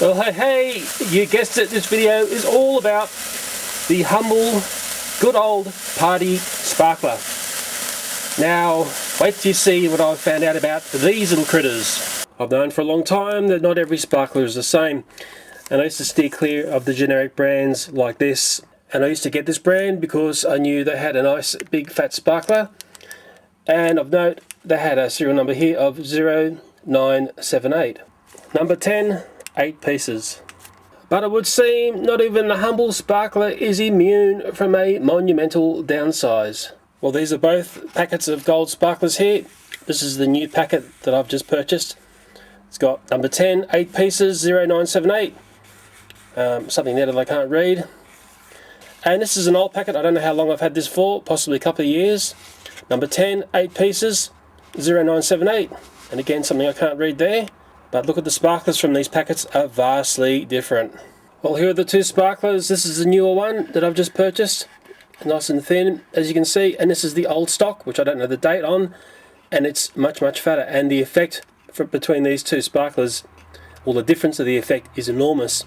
Well, hey, you guessed it, this video is all about the humble, good old party sparkler. Now, wait till you see what I've found out about these little critters. I've known for a long time that not every sparkler is the same, and I used to steer clear of the generic brands like this. And I used to get this brand because I knew they had a nice big fat sparkler, and of note, they had a serial number here of 0978. Number 10. 8 pieces. But it would seem not even the humble sparkler is immune from a monumental downsize. Well, these are both packets of gold sparklers here. This is the new packet that I've just purchased. It's got number 10, 8 pieces, 0978. Something there that I can't read. And this is an old packet. I don't know how long I've had this for, possibly a couple of years. Number 10, 8 pieces, 0978. And again, something I can't read there. But look at the sparklers from these packets are vastly different. Well, here are the two sparklers. This is the newer one that I've just purchased. Nice and thin, as you can see. And this is the old stock, which I don't know the date on. And it's much, much fatter. And the effect between these two sparklers, well, the difference of the effect is enormous.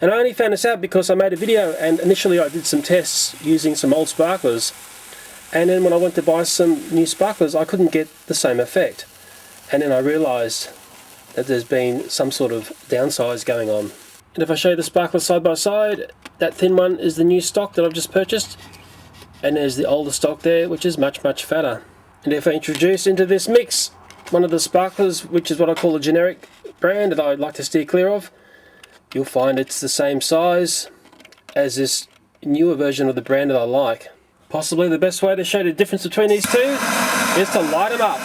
And I only found this out because I made a video, and initially I did some tests using some old sparklers. And then when I went to buy some new sparklers, I couldn't get the same effect. And then I realised that there's been some sort of downsize going on. And if I show you the sparklers side by side, that thin one is the new stock that I've just purchased, and there's the older stock there, which is much, much fatter. And if I introduce into this mix one of the sparklers, which is what I call a generic brand that I like to steer clear of, you'll find it's the same size as this newer version of the brand that I like. Possibly the best way to show the difference between these two is to light them up.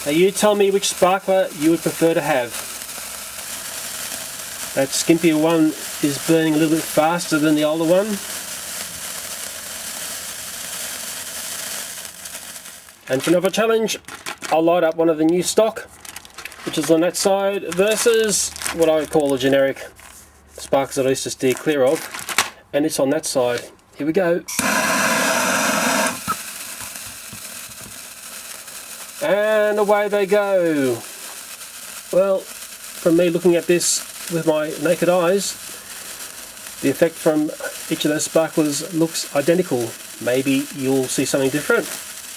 Now you tell me which sparkler you would prefer to have. That skimpier one is burning a little bit faster than the older one. And for another challenge, I'll light up one of the new stock, which is on that side, versus what I call a generic sparklers that I used to steer clear of, and it's on that side. Here we go. And away they go. Well, from me looking at this with my naked eyes, the effect from each of those sparklers looks identical. Maybe you'll see something different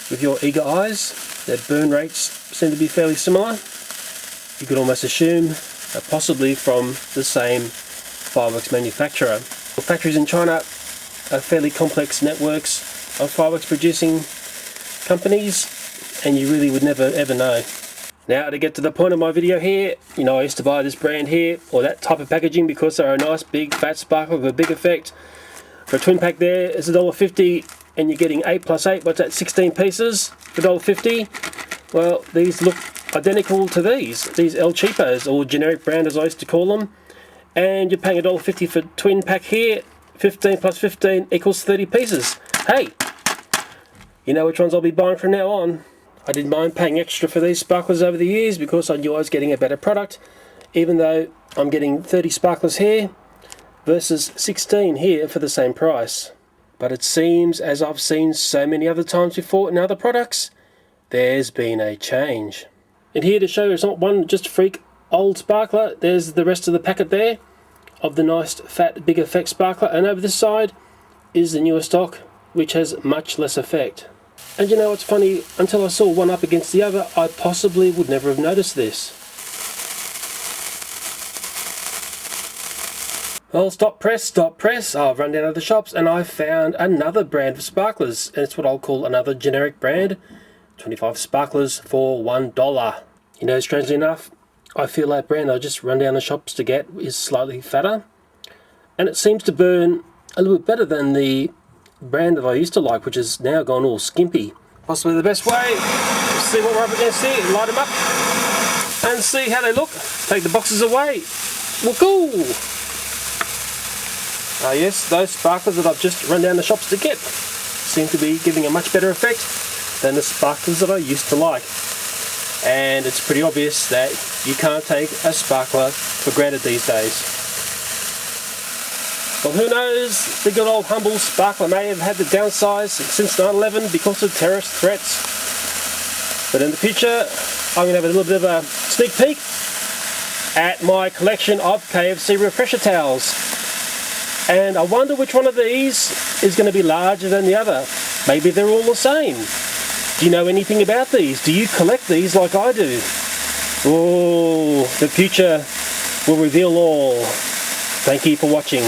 with your eager eyes. Their burn rates seem to be fairly similar. You could almost assume possibly from the same fireworks manufacturer. Well, factories in China are fairly complex networks of fireworks producing companies, and you really would never ever know. Now, to get to the point of my video here, you know, I used to buy this brand here, or that type of packaging, because they're a nice big fat sparkler with a big effect. For a twin pack there, it's $1.50, and you're getting 8 plus 8, what's that, 16 pieces for $1.50. Well, these look identical to these El Cheapos, or generic brand as I used to call them. And you're paying $1.50 for twin pack here, 15 plus 15 equals 30 pieces. Hey, you know which ones I'll be buying from now on. I didn't mind paying extra for these sparklers over the years because I knew I was getting a better product, even though I'm getting 30 sparklers here versus 16 here for the same price. But it seems, as I've seen so many other times before in other products, there's been a change. And here to show you, it's not one just freak old sparkler. There's the rest of the packet there of the nice fat big effect sparkler, and over this side is the newer stock, which has much less effect. And you know what's funny, until I saw one up against the other, I possibly would never have noticed this. Well, stop press. I've run down to the shops and I found another brand of sparklers, and it's what I'll call another generic brand. 25 sparklers for $1. You know, strangely enough, I feel that brand I just run down the shops to get is slightly fatter, and it seems to burn a little bit better than the brand that I used to like, which has now gone all skimpy. Possibly the best way to see what we're up against here, light them up and see how they look. Take the boxes away. Well, cool. Yes, those sparklers that I've just run down the shops to get seem to be giving a much better effect than the sparklers that I used to like. And it's pretty obvious that you can't take a sparkler for granted these days. Well, who knows, the good old humble sparkler may have had to downsize since 9/11 because of terrorist threats. But in the future, I'm going to have a little bit of a sneak peek at my collection of KFC refresher towels. And I wonder which one of these is going to be larger than the other. Maybe they're all the same. Do you know anything about these? Do you collect these like I do? Oh, the future will reveal all. Thank you for watching.